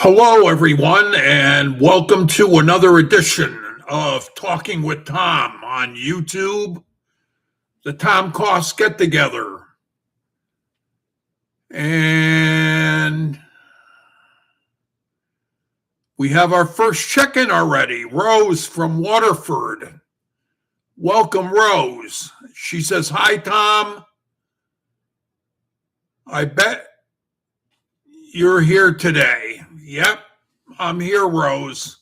Hello, everyone, and welcome to another edition of Talking with Tom on YouTube, the Tom Coss Get Together. And we have our first check-in already. Rose from Waterford. Welcome, Rose. She says, "Hi, Tom. I bet you're here today." Yep, I'm here, Rose.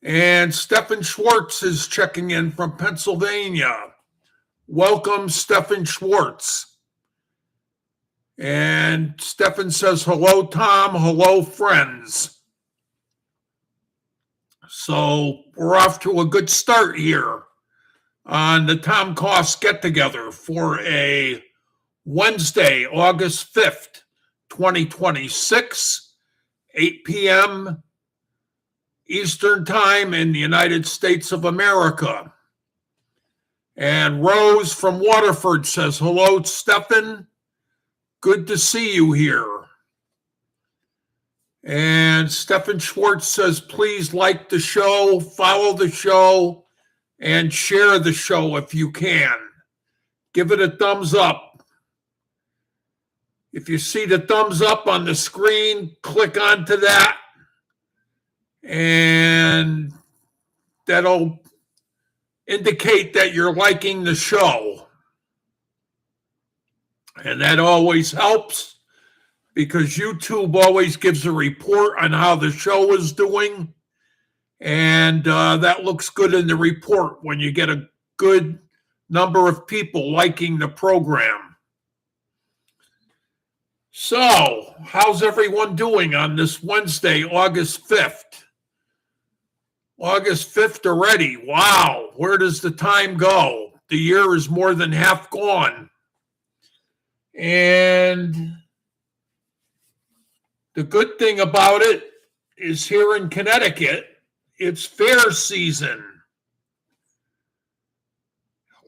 And Stefan Schwartz is checking in from Pennsylvania. Welcome, Stefan Schwartz. And Stefan says, "Hello, Tom. Hello, friends." So we're off to a good start here on the Tom Coss Get Together for a Wednesday, August 5th, 2026, 8 p.m. Eastern Time in the United States of America. And Rose from Waterford says, "Hello, Stefan. Good to see you here." And Stefan Schwartz says, "Please like the show, follow the show, and share the show if you can. Give it a thumbs up. If you see the thumbs up on the screen, click onto that, and that'll indicate that you're liking the show. And that always helps because YouTube always gives a report on how the show is doing. And that looks good in the report when you get a good number of people liking the program. So, how's everyone doing on this Wednesday, August 5th? August 5th already. Wow, where does the time go? The year is more than half gone. And the good thing about it is here in Connecticut, it's fair season.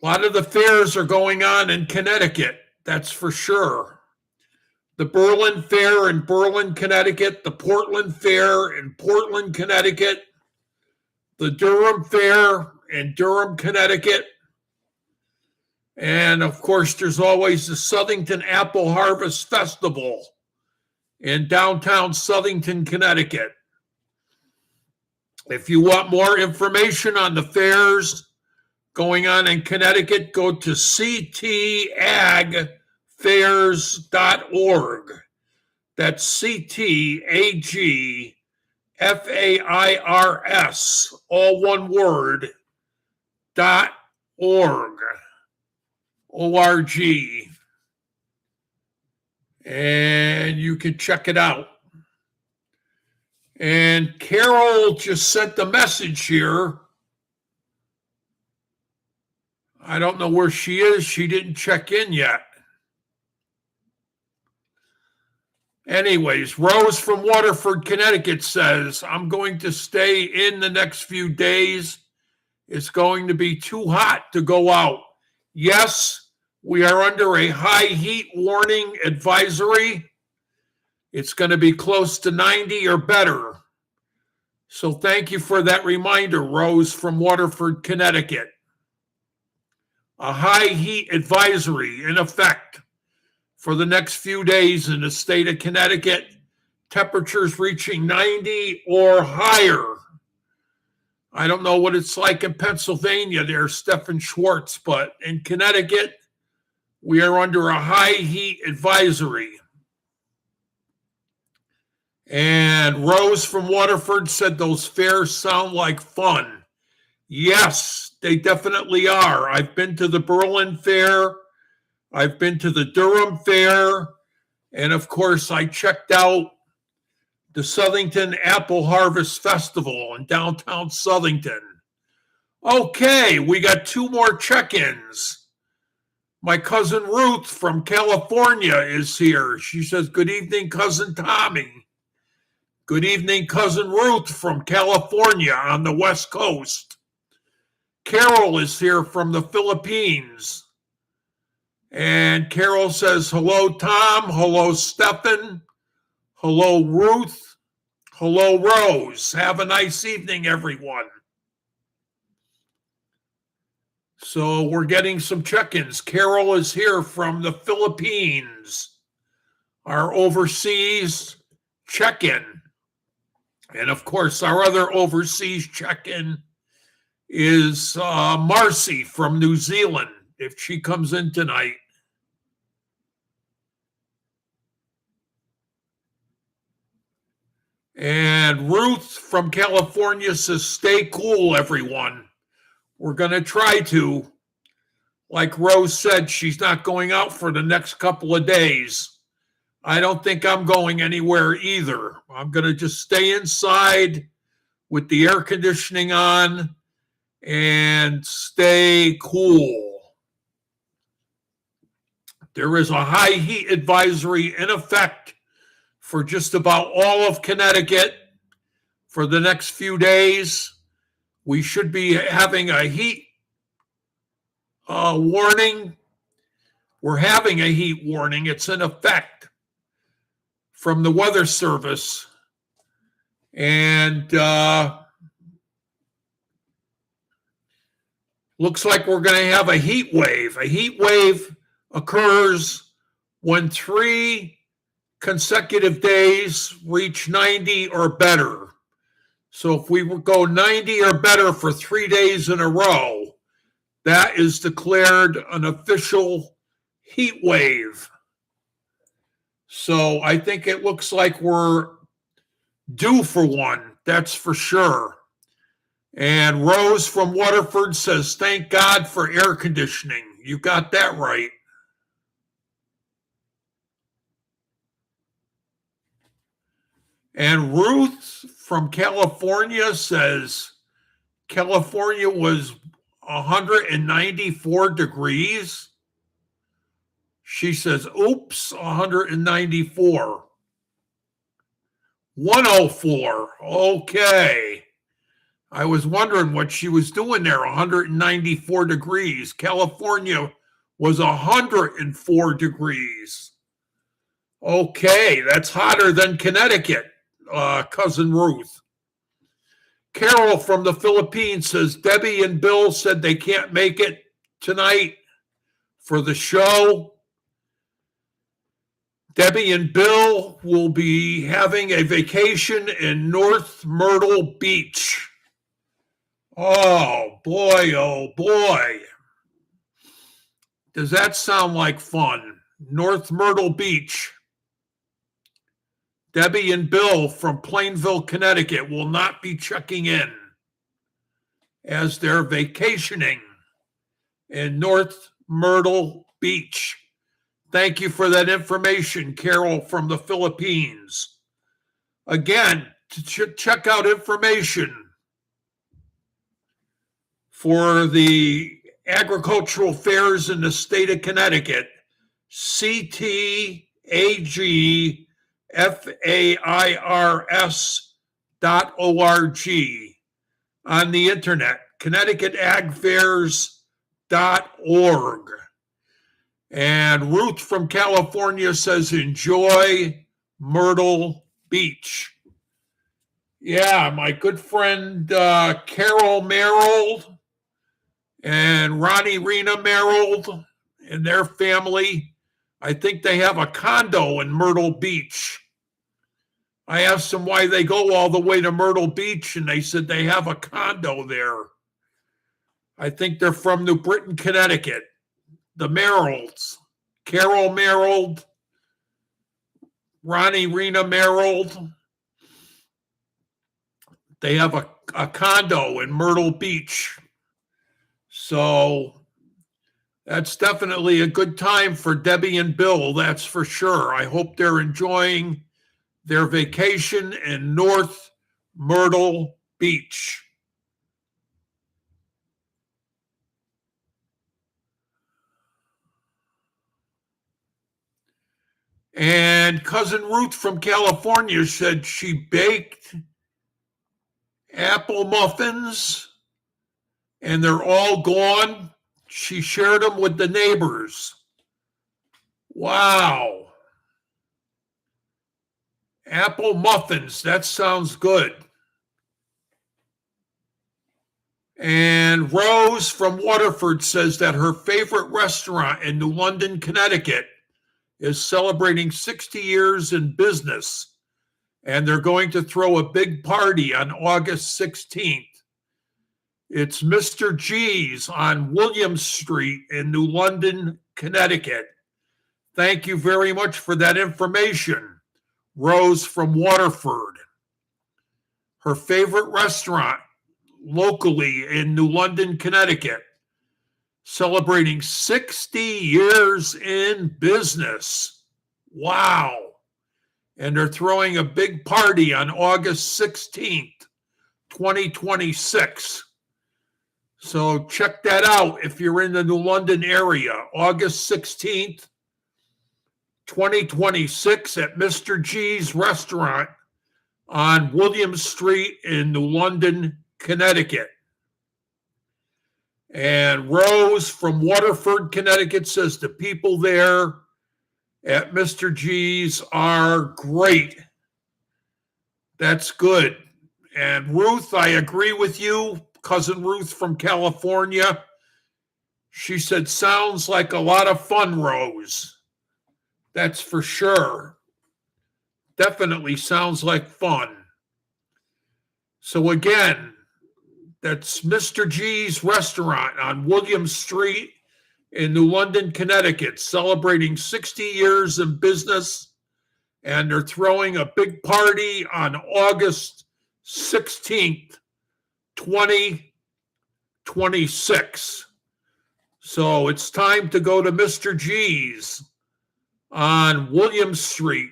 A lot of the fairs are going on in Connecticut, that's for sure. The Berlin Fair in Berlin, Connecticut, the Portland Fair in Portland, Connecticut, the Durham Fair in Durham, Connecticut, and of course, there's always the Southington Apple Harvest Festival in downtown Southington, Connecticut. If you want more information on the fairs going on in Connecticut, go to ctagfairs.org. That's CTAGFAIRS, all one word, .org. O-R-G. And you can check it out. And Carol just sent a message here. I don't know where she is. She didn't check in yet. Anyways, Rose from Waterford, Connecticut says, "I'm going to stay in the next few days. It's going to be too hot to go out." Yes, we are under a high heat warning advisory. It's going to be close to 90 or better. So thank you for that reminder, Rose from Waterford, Connecticut. A high heat advisory in effect for the next few days in the state of Connecticut. Temperatures reaching 90 or higher. I don't know what it's like in Pennsylvania there, Stefan Schwartz, but in Connecticut, we are under a high heat advisory. And Rose from Waterford said those fairs sound like fun. Yes, they definitely are. I've been to the Berlin Fair. I've been to the Durham Fair. And of course, I checked out the Southington Apple Harvest Festival in downtown Southington. Okay, we got two more check-ins. My cousin Ruth from California is here. She says, "Good evening, cousin Tommy." Good evening, cousin Ruth from California on the West Coast. Carol is here from the Philippines. And Carol says, "Hello, Tom. Hello, Stefan. Hello, Ruth. Hello, Rose. Have a nice evening, everyone. So we're getting some check-ins. Carol is here from the Philippines, our overseas check-in. And of course, our other overseas check-in is Marcy from New Zealand, if she comes in tonight. And Ruth from California says, stay cool, everyone. We're going to try to. Like Rose said, she's not going out for the next couple of days. I don't think I'm going anywhere either. I'm going to just stay inside with the air conditioning on and stay cool. There is a high heat advisory in effect for just about all of Connecticut for the next few days. We should be having a heat warning. We're having a heat warning. It's in effect from the Weather Service. And looks like we're going to have a heat wave. A heat wave occurs when 3 consecutive days reach 90 or better. So if we go 90 or better for 3 days in a row, that is declared an official heat wave. So I think it looks like we're due for one, that's for sure. And Rose from Waterford says, thank God for air conditioning. You got that right. And Ruth from California says, California was 194 degrees. She says, oops, 194. 104. Okay. I was wondering what she was doing there, 194 degrees. California was 104 degrees. Okay, that's hotter than Connecticut, cousin Ruth. Carol from the Philippines says, Debbie and Bill said they can't make it tonight for the show. Debbie and Bill will be having a vacation in North Myrtle Beach. Oh, boy. Does that sound like fun? North Myrtle Beach. Debbie and Bill from Plainville, Connecticut will not be checking in as they're vacationing in North Myrtle Beach. Thank you for that information, Carol from the Philippines. Again, to check out information for the agricultural fairs in the state of Connecticut, ctagfairs.org on the internet, connecticutagfairs.org. And Ruth from California says, enjoy Myrtle Beach. Yeah, my good friend Carol Merrill and Ronnie Rena Merrill and their family, I think they have a condo in Myrtle Beach. I asked them why they go all the way to Myrtle Beach, and they said they have a condo there. I think they're from New Britain, Connecticut. The Merrills, Carol Merrill, Ronnie Rena Merrill. They have a condo in Myrtle Beach. So that's definitely a good time for Debbie and Bill, that's for sure. I hope they're enjoying their vacation in North Myrtle Beach. And cousin Ruth from California said she baked apple muffins and they're all gone. She shared them with the neighbors. Wow. Apple muffins. That sounds good. And Rose from Waterford says that her favorite restaurant in New London, Connecticut is celebrating 60 years in business, and they're going to throw a big party on August 16th. It's Mr. G's on William Street in New London, Connecticut. Thank you very much for that information, Rose from Waterford. Her favorite restaurant locally in New London, Connecticut, celebrating 60 years in business. Wow. And they're throwing a big party on August 16th, 2026. So check that out if you're in the New London area. August 16th, 2026 at Mr. G's restaurant on William Street in New London, Connecticut. And Rose from Waterford, Connecticut says the people there at Mr. G's are great. That's good. And Ruth, I agree with you. Cousin Ruth from California. She said, sounds like a lot of fun, Rose. That's for sure. Definitely sounds like fun. So again, that's Mr. G's restaurant on William Street in New London, Connecticut, celebrating 60 years in business. And they're throwing a big party on August 16th, 2026. So it's time to go to Mr. G's on William Street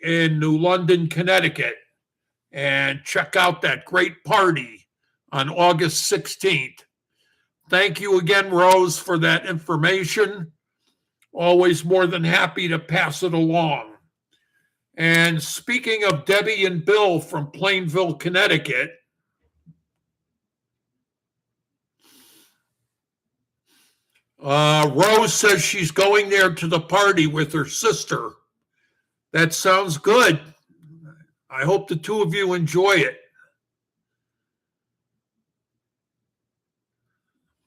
in New London, Connecticut, and check out that great party on August 16th. Thank you again, Rose, for that information. Always more than happy to pass it along. And speaking of Debbie and Bill from Plainville, Connecticut, Rose says she's going there to the party with her sister. That sounds good. I hope the two of you enjoy it.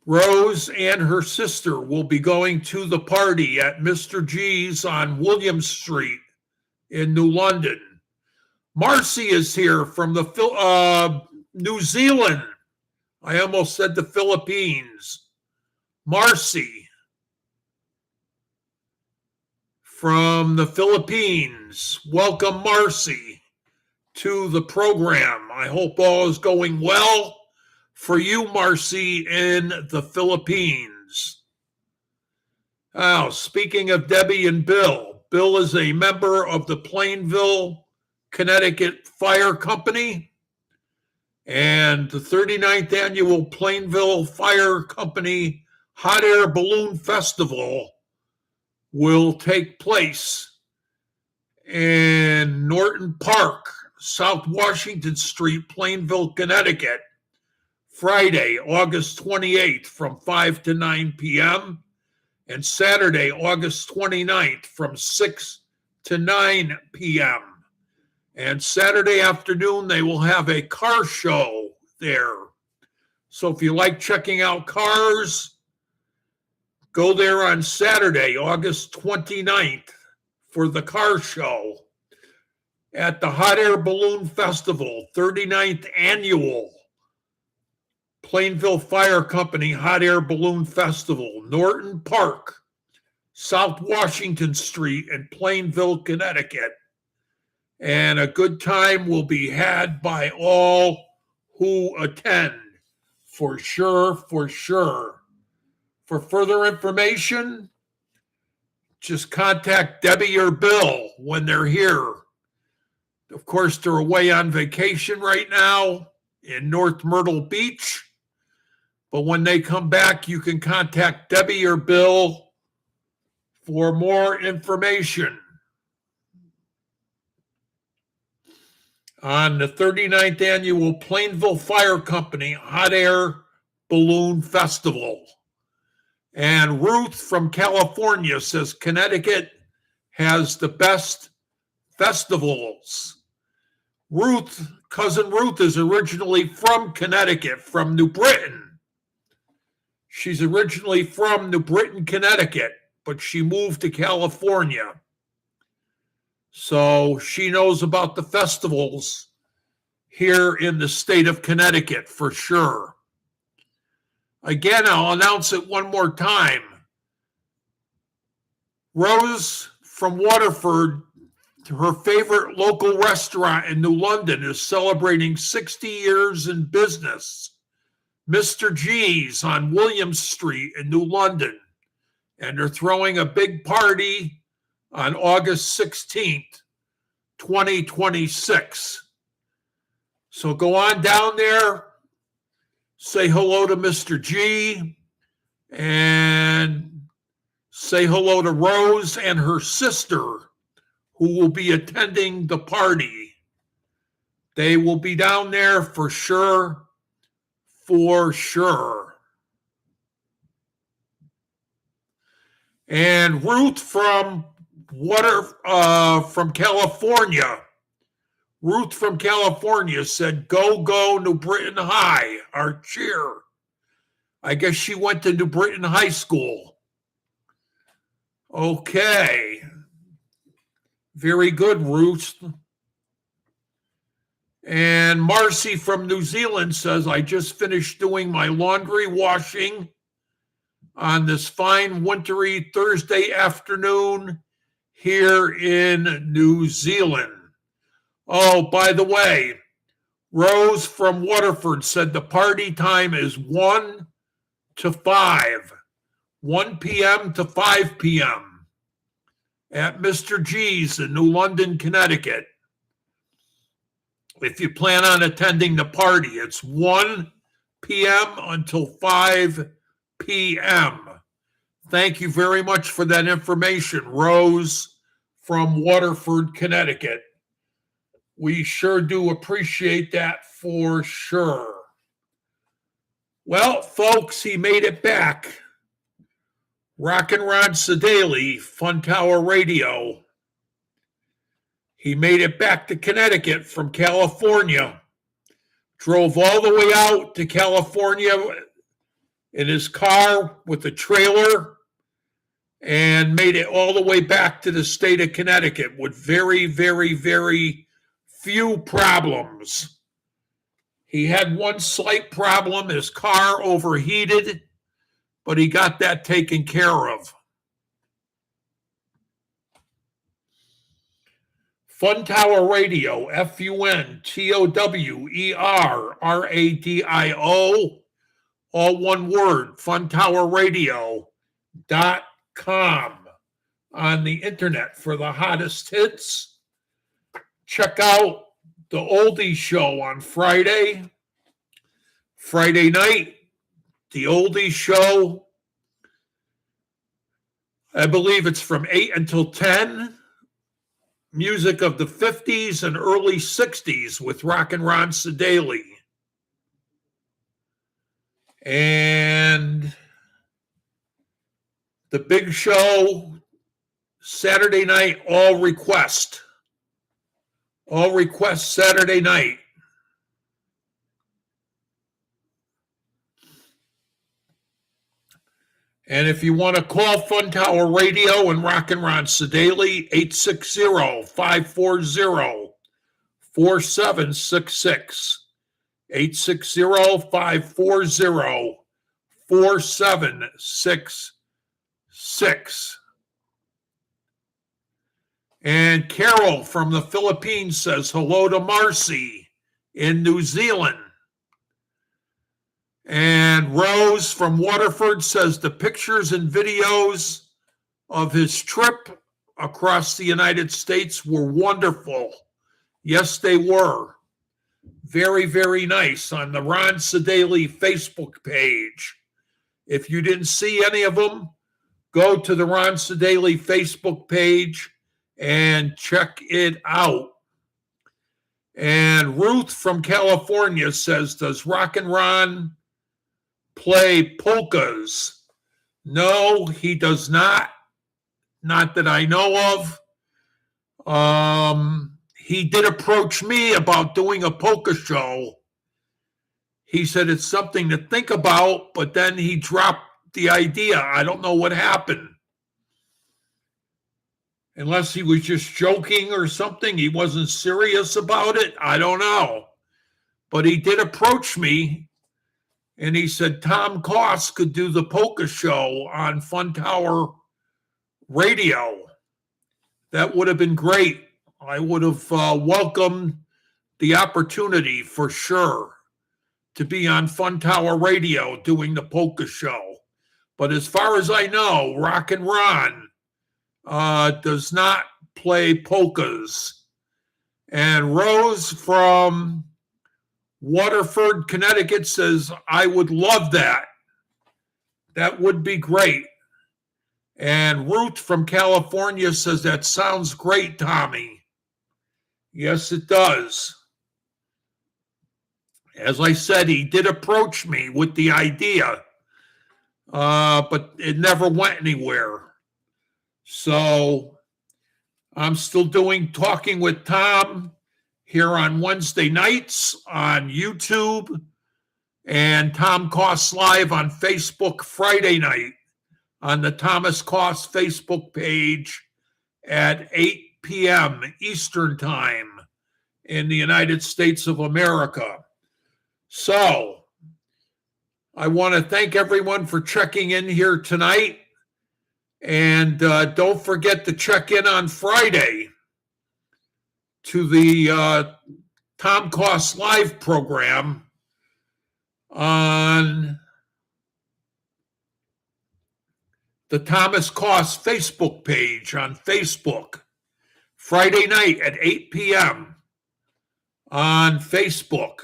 Rose and her sister will be going to the party at Mr. G's on William Street in New London. Marcy is here from the New Zealand. I almost said the Philippines. Marcy from the Philippines. Welcome, Marcy, to the program. I hope all is going well for you, Marcy, in the Philippines. Now, speaking of Debbie and Bill, Bill is a member of the Plainville, Connecticut Fire Company, and the 39th Annual Plainville Fire Company Hot Air Balloon Festival will take place in Norton Park, South Washington Street, Plainville, Connecticut, Friday, August 28th from 5 to 9 p.m., and Saturday, August 29th from 6 to 9 p.m. And Saturday afternoon, they will have a car show there. So if you like checking out cars, go there on Saturday, August 29th for the car show at the Hot Air Balloon Festival, 39th Annual Plainville Fire Company Hot Air Balloon Festival, Norton Park, South Washington Street in Plainville, Connecticut. And a good time will be had by all who attend, for sure, for sure. For further information, just contact Debbie or Bill when they're here. Of course, they're away on vacation right now in North Myrtle Beach. But when they come back, you can contact Debbie or Bill for more information on the 39th Annual Plainville Fire Company Hot Air Balloon Festival. And Ruth from California says Connecticut has the best festivals. Cousin Ruth is originally from Connecticut, from New Britain. She's originally from New Britain, Connecticut, but she moved to California. So she knows about the festivals here in the state of Connecticut for sure. Again, I'll announce it one more time. Rose from Waterford, her favorite local restaurant in New London, is celebrating 60 years in business. Mr. G's on William Street in New London. And they're throwing a big party on August 16th, 2026. So go on down there, say hello to Mr. G, and say hello to Rose and her sister, who will be attending the party. They will be down there for sure, for sure. And Ruth from California. Ruth from California said, "Go, go, New Britain High," our cheer. I guess she went to New Britain High School. Okay. Very good, Ruth. And Marcy from New Zealand says, "I just finished doing my laundry washing on this fine wintry Thursday afternoon here in New Zealand." Oh, by the way, Rose from Waterford said the party time is 1 to 5, 1 p.m. to 5 p.m. at Mr. G's in New London, Connecticut. If you plan on attending the party, it's 1 p.m. until 5 p.m. Thank you very much for that information, Rose from Waterford, Connecticut. We sure do appreciate that for sure. Well, folks, he made it back. Rockin' Ron Sedaly, Fun Tower Radio. He made it back to Connecticut from California. Drove all the way out to California in his car with a trailer and made it all the way back to the state of Connecticut with very, very, very few problems. He had one slight problem. His car overheated, but he got that taken care of. Fun Tower Radio, FUNTOWERRADIO, all one word, funtowerradio.com on the internet for the hottest hits. Check out the Oldie Show on Friday night, the Oldie Show. I believe it's from 8 until 10. Music of the 50s and early 60s with Rockin' Ron Sedaly. And the big show, Saturday night, all request. All request Saturday night. And if you want to call Fun Tower Radio and Rockin' Ron Sedaly, 860-540-4766. 860-540-4766. And Carol from the Philippines says hello to Marcy in New Zealand. And Rose from Waterford says the pictures and videos of his trip across the United States were wonderful. Yes, they were. Very, very nice on the Ron Sedaly Facebook page. If you didn't see any of them, go to the Ron Sedaly Facebook page and check it out. And Ruth from California says, does Rockin' Ron play polkas? No, he does not. Not that I know of. He did approach me about doing a polka show. He said it's something to think about, but then he dropped the idea. I don't know what happened. Unless he was just joking or something, he wasn't serious about it. I don't know. But he did approach me, and he said Tom Coss could do the polka show on Fun Tower Radio. That would have been great. I would have welcomed the opportunity for sure to be on Fun Tower Radio doing the polka show. But as far as I know, Rock and Ron does not play polkas. And Rose from Waterford, Connecticut says, I would love that. That would be great. And Ruth from California says, that sounds great, Tommy. Yes, it does. As I said, he did approach me with the idea, but it never went anywhere. So I'm still doing Talking with Tom here on Wednesday nights on YouTube, and Tom Coss Live on Facebook Friday night on the Thomas Coss Facebook page at 8 p.m. Eastern Time in the United States of America. So I want to thank everyone for checking in here tonight. And don't forget to check in on Friday to the Tom Coss Live program on the Thomas Coss Facebook page on Facebook. Friday night at 8 p.m. on Facebook.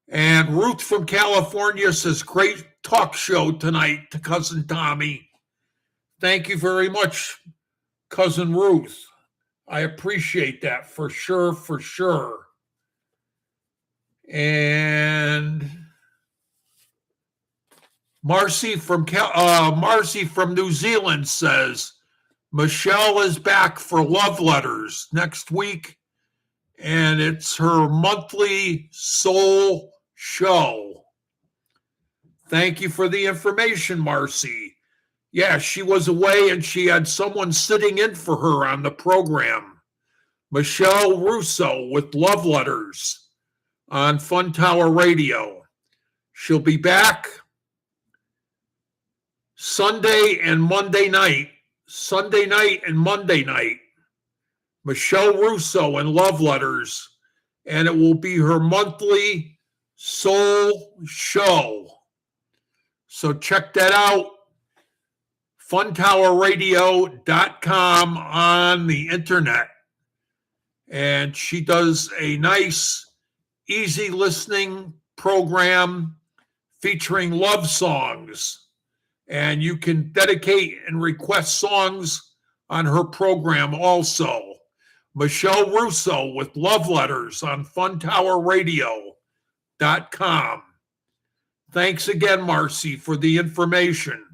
And Ruth from California says, great talk show tonight to Cousin Tommy. Thank you very much, Cousin Ruth. I appreciate that for sure, for sure. And Marcy from New Zealand says, Michelle is back for Love Letters next week, and it's her monthly soul show. Thank you for the information, Marcy. Yeah, she was away and she had someone sitting in for her on the program. Michelle Russo with Love Letters on Fun Tower Radio. She'll be back Sunday and Monday night. Michelle Russo and Love Letters. And it will be her monthly soul show. So check that out. funtowerradio.com on the internet. And she does a nice, easy listening program featuring love songs. And you can dedicate and request songs on her program also. Michelle Russo with Love Letters on funtowerradio.com. Thanks again, Marcy, for the information.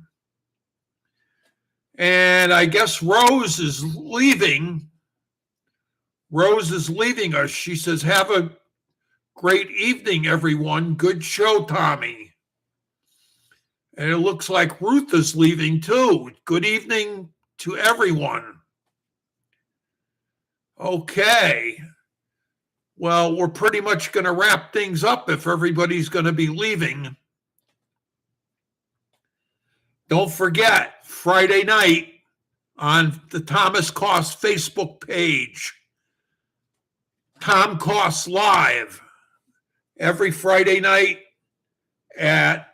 And I guess Rose is leaving. Rose is leaving us. She says, have a great evening, everyone. Good show, Tommy. And it looks like Ruth is leaving too. Good evening to everyone. Okay. Well, we're pretty much going to wrap things up if everybody's going to be leaving. Don't forget, Friday night on the Thomas Coss Facebook page, Tom Coss Live, every Friday night at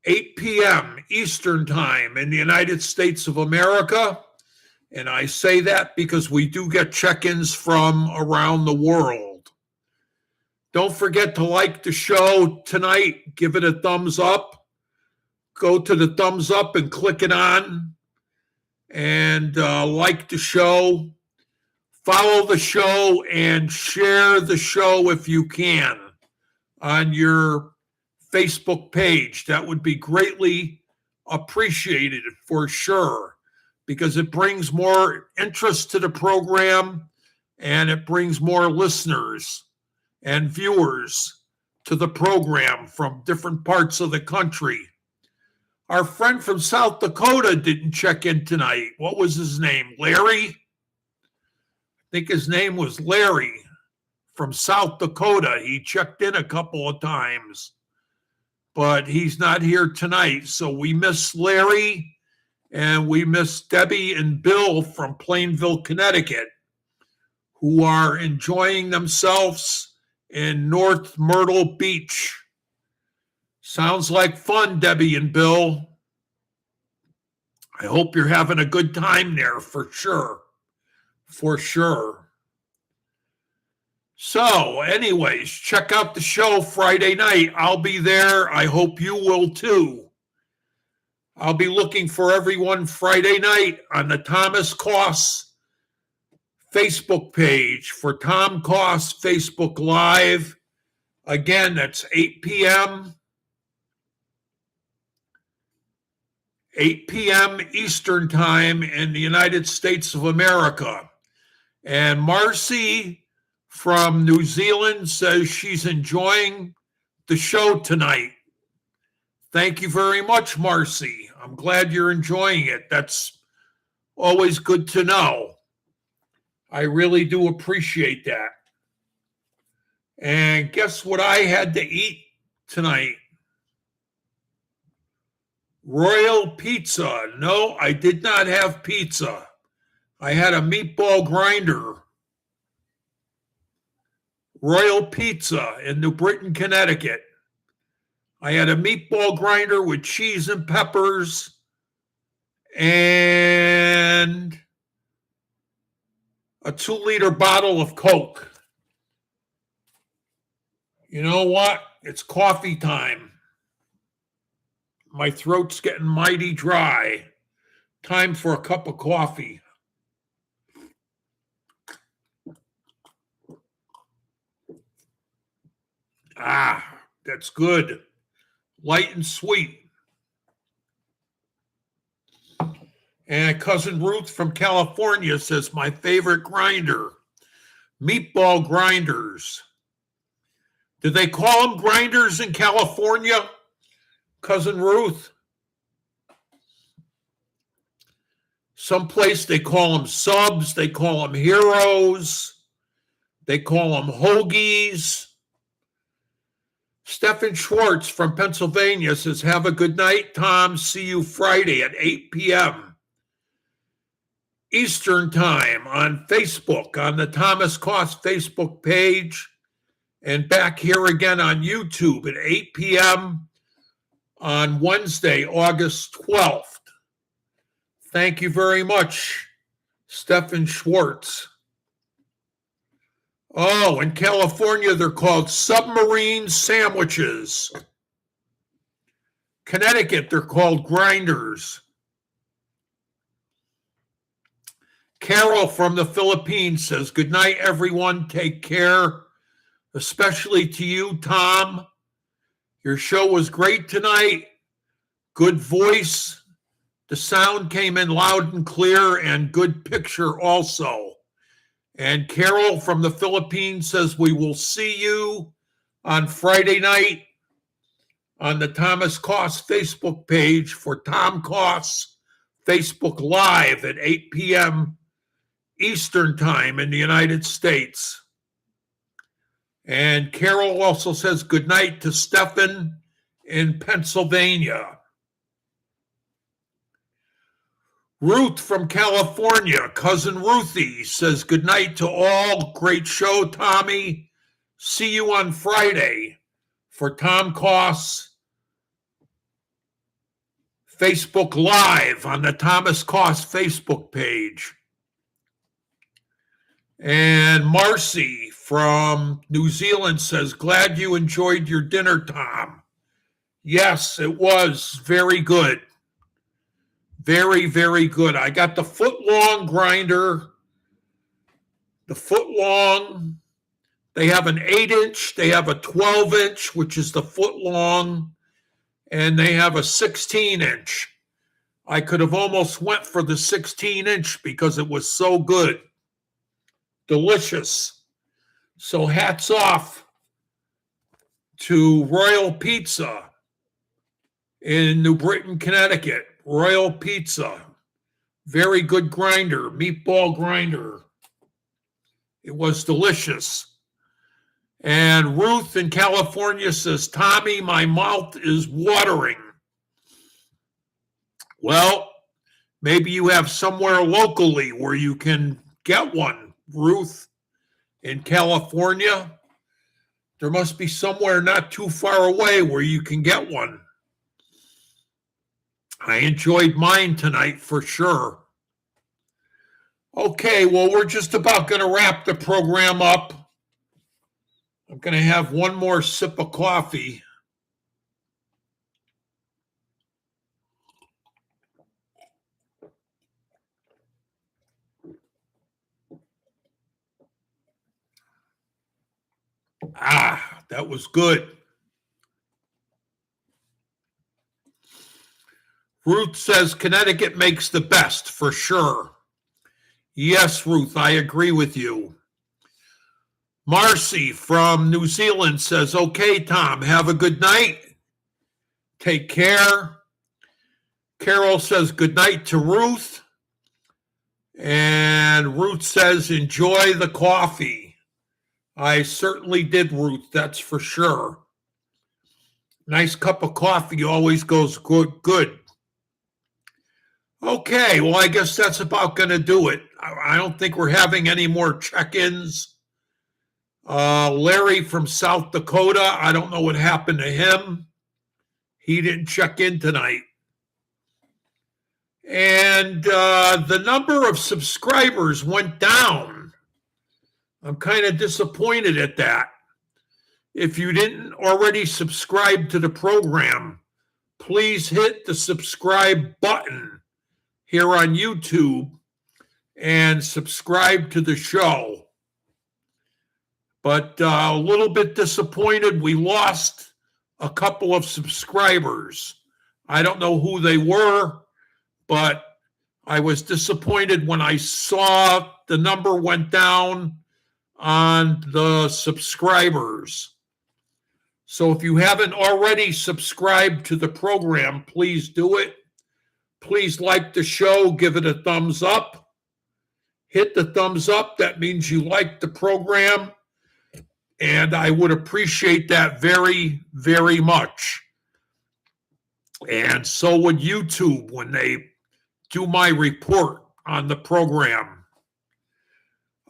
8 p.m. Eastern Time in the United States of America. And I say that because we do get check-ins from around the world. Don't forget to like the show tonight. Give it a thumbs up. Go to the thumbs up and click it on. And like the show. Follow the show and share the show if you can on your Facebook page. That would be greatly appreciated for sure. because it brings more interest to the program and it brings more listeners and viewers to the program from different parts of the country. Our friend from South Dakota didn't check in tonight. What was his name? Larry? I think his name was Larry from South Dakota. He checked in a couple of times, but he's not here tonight. So we miss Larry and we miss Debbie and Bill from Plainville, Connecticut, who are enjoying themselves in North Myrtle Beach. Sounds like fun, Debbie and Bill. I hope you're having a good time there for sure. For sure. So, anyways, check out the show Friday night. I'll be there. I hope you will too. I'll be looking for everyone Friday night on the Thomas Coss Facebook page for Tom Coss Facebook Live. Again, that's 8 p.m. 8 p.m. Eastern Time in the United States of America. And Marcy from New Zealand says she's enjoying the show tonight. Thank you very much, Marcy. I'm glad you're enjoying it. That's always good to know. I really do appreciate that. And guess what I had to eat tonight? Royal pizza. No, I did not have pizza. I had a meatball grinder. Royal Pizza in New Britain, Connecticut. I had a meatball grinder with cheese and peppers and a 2-liter bottle of Coke. You know what? It's coffee time. My throat's getting mighty dry. Time for a cup of coffee. Ah, that's good. Light and sweet. And Cousin Ruth from California says, my favorite grinder, meatball grinders. Do they call them grinders in California, Cousin Ruth? Someplace they call them subs, they call them heroes, they call them hoagies. Stephen Schwartz from Pennsylvania says, have a good night, Tom. See you Friday at 8 p.m. Eastern Time on Facebook, on the Thomas Coss Facebook page, and back here again on YouTube at 8 p.m. on Wednesday, August 12th. Thank you very much, Stephen Schwartz. Oh, in California, they're called submarine sandwiches. Connecticut, they're called grinders. Carol from the Philippines says, good night, everyone. Take care, especially to you, Tom. Your show was great tonight. Good voice. The sound came in loud and clear, and good picture also. And Carol from the Philippines says, we will see you on Friday night on the Thomas Coss Facebook page for Tom Coss Facebook Live at 8 p.m. Eastern Time in the United States. And Carol also says good night to Stephen in Pennsylvania. Ruth from California, Cousin Ruthie, says good night to all. Great show, Tommy. See you on Friday for Tom Coss Facebook Live on the Thomas Coss Facebook page. And Marcy from New Zealand says, glad you enjoyed your dinner, Tom. Yes, it was very good. Very, very good. I got the foot-long grinder. The foot-long. They have an 8-inch. They have a 12-inch, which is the foot-long. And they have a 16-inch. I could have almost went for the 16-inch because it was so good. Delicious. So hats off to Royal Pizza in New Britain, Connecticut. Royal Pizza. Very good grinder, meatball grinder. It was delicious. And Ruth in California says, Tommy, my mouth is watering. Well, maybe you have somewhere locally where you can get one, Ruth in California. There must be somewhere not too far away where you can get one. I enjoyed mine tonight for sure. Okay, well, we're just about going to wrap the program up. I'm going to have one more sip of coffee. That was good. Ruth says Connecticut makes the best for sure. Yes, Ruth, I agree with you. Marcy from New Zealand says, okay, Tom, have a good night. Take care. Carol says good night to Ruth. And Ruth says, enjoy the coffee. I certainly did, Ruth, that's for sure. Nice cup of coffee always goes good. Okay, well, I guess that's about going to do it. I don't think we're having any more check-ins. Larry from South Dakota, I don't know what happened to him. He didn't check in tonight. And the number of subscribers went down. I'm kind of disappointed at that. If you didn't already subscribe to the program, please hit the subscribe button here on YouTube and subscribe to the show. But a little bit disappointed. We lost a couple of subscribers. I don't know who they were, but I was disappointed when I saw the number went down on the subscribers. So if you haven't already subscribed to the program, please do it. Please like the show, give it a thumbs up. Hit the thumbs up. That means you like the program. And I would appreciate that very, very much. And so would YouTube when they do my report on the program.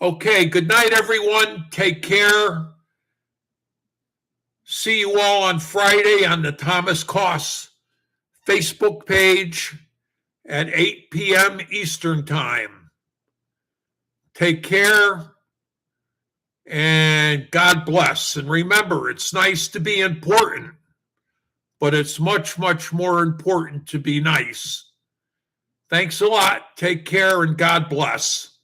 Okay, good night, everyone. Take care. See you all on Friday on the Thomas Coss Facebook page at 8 p.m. Eastern Time. Take care and God bless. And remember, it's nice to be important, but it's much, much more important to be nice. Thanks a lot. Take care and God bless.